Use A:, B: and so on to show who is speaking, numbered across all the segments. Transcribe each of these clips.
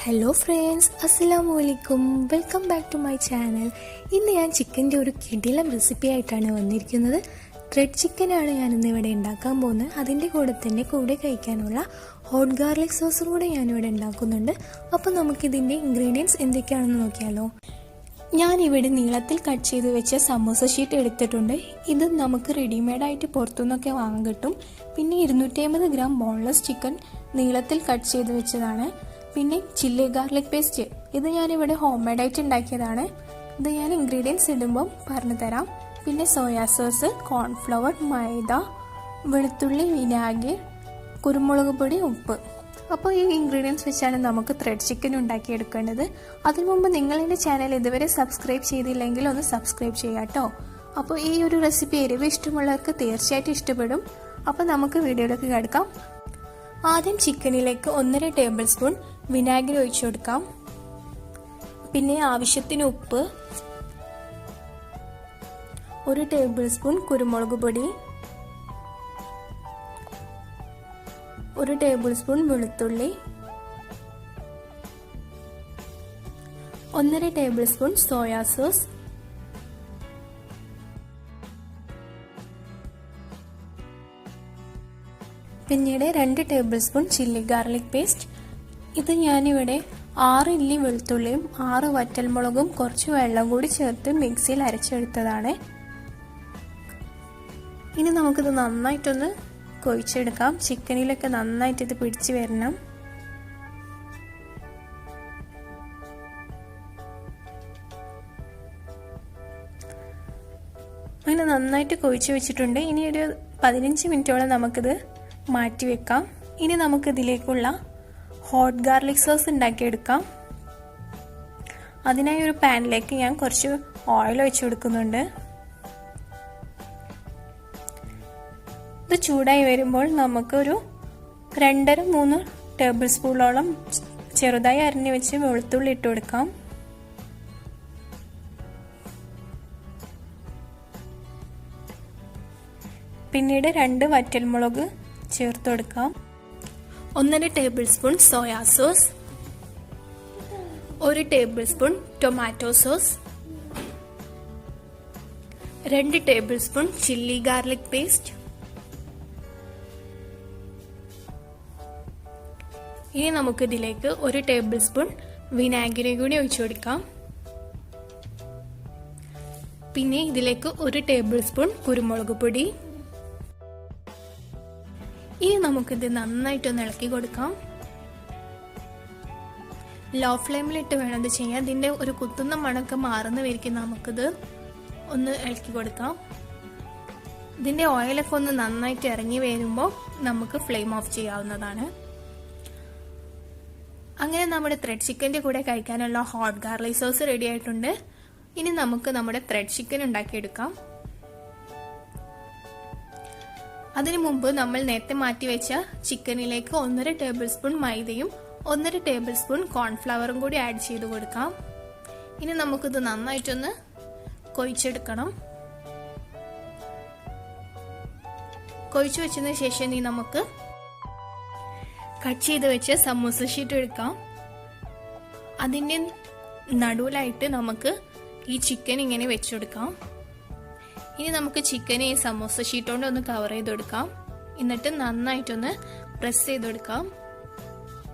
A: Hello friends, അസ്സലാമു അലൈക്കും. Welcome back to my channel. ഇന്ന് ഞാൻ ചിക്കൻ്റെ ഒരു കിടിലം റെസിപ്പി ആയിട്ടാണ് വന്നിരിക്കുന്നത്. ത്രെഡ് ചിക്കനാണ് ഞാനിന്ന് ഇവിടെ ഉണ്ടാക്കാൻ പോകുന്നത്. അതിൻ്റെ കൂടെ കഴിക്കാനുള്ള ഹോട്ട് ഗാർലിക് സോസും കൂടെ ഞാനിവിടെ ഉണ്ടാക്കുന്നുണ്ട്. അപ്പോൾ നമുക്കിതിൻ്റെ ഇൻഗ്രീഡിയൻസ് എന്തൊക്കെയാണെന്ന് നോക്കിയാലോ. ഞാനിവിടെ നീളത്തിൽ കട്ട് ചെയ്ത് വെച്ച സമോസ ഷീറ്റ് എടുത്തിട്ടുണ്ട്. ഇത് നമുക്ക് റെഡിമെയ്ഡായിട്ട് പുറത്തുനിന്നൊക്കെ വാങ്ങാൻ കിട്ടും. പിന്നെ 250 ഗ്രാം ബോൺലെസ് ചിക്കൻ നീളത്തിൽ കട്ട് ചെയ്ത് വെച്ചതാണ്. പിന്നെ ചില്ലി ഗാർലിക് പേസ്റ്റ്, ഇത് ഞാനിവിടെ ഹോം മെയ്ഡായിട്ട് ഉണ്ടാക്കിയതാണ്. ഇത് ഞാൻ ഇൻഗ്രീഡിയൻസ് ഇടുമ്പം പറഞ്ഞു തരാം. പിന്നെ സോയാ സോസ്, കോൺഫ്ലവർ, മൈദ, വെളുത്തുള്ളി, വിനാഗിരി, കുരുമുളക് പൊടി, ഉപ്പ്. അപ്പോൾ ഈ ഇൻഗ്രീഡിയൻസ് വെച്ചാണ് നമുക്ക് ത്രെഡ് ചിക്കൻ ഉണ്ടാക്കിയെടുക്കേണ്ടത്. അതിനു മുമ്പ് നിങ്ങൾ എൻ്റെ ചാനൽ ഇതുവരെ സബ്സ്ക്രൈബ് ചെയ്തില്ലെങ്കിൽ ഒന്ന് സബ്സ്ക്രൈബ് ചെയ്യാം കേട്ടോ. അപ്പോൾ ഈ ഒരു റെസിപ്പി എരിവ് ഇഷ്ടമുള്ളവർക്ക് തീർച്ചയായിട്ടും ഇഷ്ടപ്പെടും. അപ്പോൾ നമുക്ക് വീഡിയോയിലേക്ക് കിടക്കാം. ആദ്യം ചിക്കനിലേക്ക് 1.5 ടേബിൾ സ്പൂൺ വിനാഗിരി ഒഴിച്ചു കൊടുക്കാം. പിന്നെ ആവശ്യത്തിന് ഉപ്പ്, 1 ടേബിൾ സ്പൂൺ കുരുമുളക് പൊടി, 1 ടേബിൾ സ്പൂൺ വെളുത്തുള്ളി, 1.5 ടേബിൾ സ്പൂൺ സോയാ സോസ്, പിന്നീട് 2 table spoon chilli garlic paste. ഇത് ഞാനിവിടെ 6 ഇല്ലി വെളുത്തുള്ളിയും 6 വറ്റൽമുളകും കുറച്ച് വെള്ളം കൂടി ചേർത്ത് മിക്സിയിൽ അരച്ചെടുത്തതാണ്. ഇനി നമുക്കിത് നന്നായിട്ടൊന്ന് കൊഴിച്ചെടുക്കാം. ചിക്കനിലൊക്കെ നന്നായിട്ട് ഇത് പിടിച്ച് വരണം. അങ്ങനെ നന്നായിട്ട് കൊഴിച്ച് വെച്ചിട്ടുണ്ട്. ഇനി ഒരു 15 മിനിറ്റോളം നമുക്കിത് മാറ്റി വെക്കാം. ഇനി നമുക്കിതിലേക്കുള്ള ഹോട്ട് ഗാർലിക് സോസ് ഉണ്ടാക്കിയെടുക്കാം. അതിനായി ഒരു പാനിലേക്ക് ഞാൻ കുറച്ച് ഓയിൽ ഒഴിച്ചു കൊടുക്കുന്നുണ്ട്. ഇത് ചൂടായി വരുമ്പോൾ നമുക്കൊരു 2-3 ടേബിൾ സ്പൂണോളം ചെറുതായി അരിഞ്ഞു വെച്ച് വെളുത്തുള്ളി ഇട്ട് കൊടുക്കാം. പിന്നീട് 2 വറ്റൽമുളക് ചേർത്ത് കൊടുക്കാം. 1.5 table spoon soya sauce, 1 table spoon tomato sauce, 2 table spoon chilli garlic paste. ഇനി നമുക്കിതിലേക്ക് 1 ടേബിൾ സ്പൂൺ വിനാഗിരി കൂടി ഒഴിച്ചു കൊടുക്കാം. പിന്നെ ഇതിലേക്ക് 1 ടേബിൾ സ്പൂൺ കുരുമുളക് പൊടി. ഇനി നമുക്കിത് നന്നായിട്ടൊന്ന് ഇളക്കി കൊടുക്കാം. ലോ ഫ്ലെയിമിലിട്ട് വേണം ഇത് ചെയ്യാൻ. ഇതിൻ്റെ ഒരു കുത്തുന്ന മണമൊക്കെ മാറുന്ന വരയ്ക്കും നമുക്കിത് ഒന്ന് ഇളക്കി കൊടുക്കാം. ഇതിൻ്റെ ഓയിലൊക്കെ ഒന്ന് നന്നായിട്ട് ഇറങ്ങി വരുമ്പോൾ നമുക്ക് ഫ്ലെയിം ഓഫ് ചെയ്യാവുന്നതാണ്. അങ്ങനെ നമ്മുടെ ത്രെഡ് ചിക്കൻ്റെ കൂടെ കഴിക്കാനുള്ള ഹോട്ട് ഗാർലിക് സോസ് റെഡി ആയിട്ടുണ്ട്. ഇനി നമുക്ക് നമ്മുടെ ത്രെഡ് ചിക്കൻ ഉണ്ടാക്കിയെടുക്കാം. അതിനു മുമ്പ് നമ്മൾ നേരത്തെ മാറ്റി വെച്ച ചിക്കനിലേക്ക് 1.5 ടേബിൾ സ്പൂൺ മൈദയും 1.5 ടേബിൾ സ്പൂൺ കോൺഫ്ലവറും കൂടി ആഡ് ചെയ്ത് കൊടുക്കാം. ഇനി നമുക്കിത് നന്നായിട്ടൊന്ന് കൊഴിച്ചെടുക്കണം. കൊഴിച്ചു വെച്ചതിന് ശേഷം ഇനി നമുക്ക് കട്ട് ചെയ്ത് വെച്ച സമൂസ ഷീറ്റ് എടുക്കാം. അതിൻ്റെ നടുവിലായിട്ട് നമുക്ക് ഈ ചിക്കൻ ഇങ്ങനെ വെച്ചെടുക്കാം. ഇനി നമുക്ക് ചിക്കനെ ഈ സമോസ ഷീറ്റ് കൊണ്ട് ഒന്ന് കവർ ചെയ്ത് കൊടുക്കാം. എന്നിട്ട് നന്നായിട്ടൊന്ന് പ്രസ് ചെയ്ത് കൊടുക്കാം.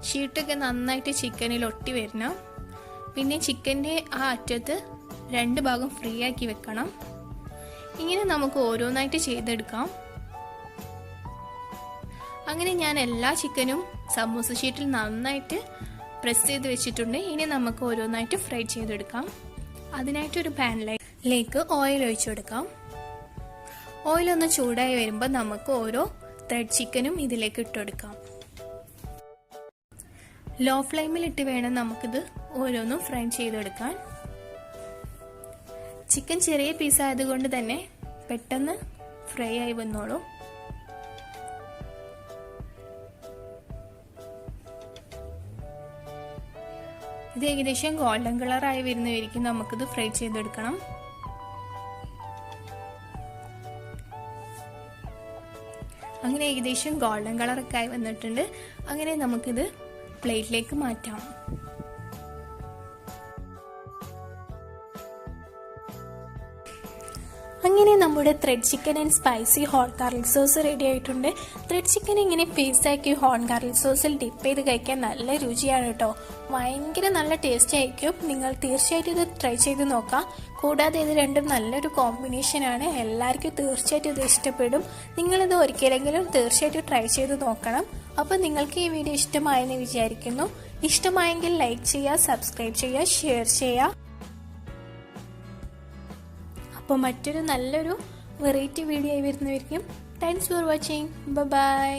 A: ഷീറ്റൊക്കെ നന്നായിട്ട് ചിക്കനിൽ ഒട്ടി വരണം. പിന്നെ ചിക്കൻ്റെ ആ അറ്റത്ത് 2 ഭാഗം ഫ്രീ ആക്കി വെക്കണം. ഇങ്ങനെ നമുക്ക് ഓരോന്നായിട്ട് ചെയ്തെടുക്കാം. അങ്ങനെ ഞാൻ എല്ലാ ചിക്കനും സമോസ ഷീറ്റിൽ നന്നായിട്ട് പ്രസ് ചെയ്ത് വെച്ചിട്ടുണ്ട്. ഇനി നമുക്ക് ഓരോന്നായിട്ട് ഫ്രൈ ചെയ്തെടുക്കാം. അതിനായിട്ടൊരു പാനിലേക്ക് ഓയിൽ ഒഴിച്ചു കൊടുക്കാം. ഓയിലൊന്ന് ചൂടായി വരുമ്പോൾ നമുക്ക് ഓരോ ത്രെഡ് ചിക്കനും ഇതിലേക്ക് ഇട്ടുകൊടുക്കാം. ലോ ഫ്ലെയിമിലിട്ട് വേണം നമുക്കിത് ഓരോന്നും ഫ്രൈ ചെയ്തെടുക്കാൻ. ചിക്കൻ ചെറിയ പീസ് ആയതുകൊണ്ട് തന്നെ പെട്ടെന്ന് ഫ്രൈ ആയി വന്നോളൂ. ഇത് ഏകദേശം ഗോൾഡൻ കളറായി വരുന്നവരിക്കും നമുക്കിത് ഫ്രൈ ചെയ്തെടുക്കണം. അങ്ങനെ ഏകദേശം ഗോൾഡൻ കളറൊക്കെ ആയി വന്നിട്ടുണ്ട്. അങ്ങനെ നമുക്കിത് പ്ലേറ്റിലേക്ക് മാറ്റാം. അങ്ങനെ നമ്മുടെ thread chicken and spicy hot garlic sauce ready ആയിട്ടുണ്ട്. ത്രെഡ് ചിക്കൻ ഇങ്ങനെ പീസാക്കി ഹോട്ട് ഗാർലിക് സോസിൽ ഡിപ്പ് ചെയ്ത് കഴിക്കാൻ നല്ല രുചിയാണ് കേട്ടോ. ഭയങ്കര നല്ല ടേസ്റ്റ് ആയിരിക്കും. നിങ്ങൾ തീർച്ചയായിട്ടും ഇത് ട്രൈ ചെയ്ത് നോക്കാം. കൂടാതെ ഇത് രണ്ടും നല്ലൊരു കോമ്പിനേഷനാണ്. എല്ലാവർക്കും തീർച്ചയായിട്ടും ഇത് ഇഷ്ടപ്പെടും. നിങ്ങളിത് ഒരിക്കലെങ്കിലും തീർച്ചയായിട്ടും ട്രൈ ചെയ്ത് നോക്കണം. അപ്പോൾ നിങ്ങൾക്ക് ഈ വീഡിയോ ഇഷ്ടമായെന്ന് വിചാരിക്കുന്നു. ഇഷ്ടമായെങ്കിൽ ലൈക്ക് ചെയ്യുക, സബ്സ്ക്രൈബ് ചെയ്യുക, ഷെയർ ചെയ്യുക. അപ്പോൾ മറ്റൊരു നല്ലൊരു വെറൈറ്റി വീഡിയോ ആയി വരുന്നതായിരിക്കും. Thanks for watching. ബൈ.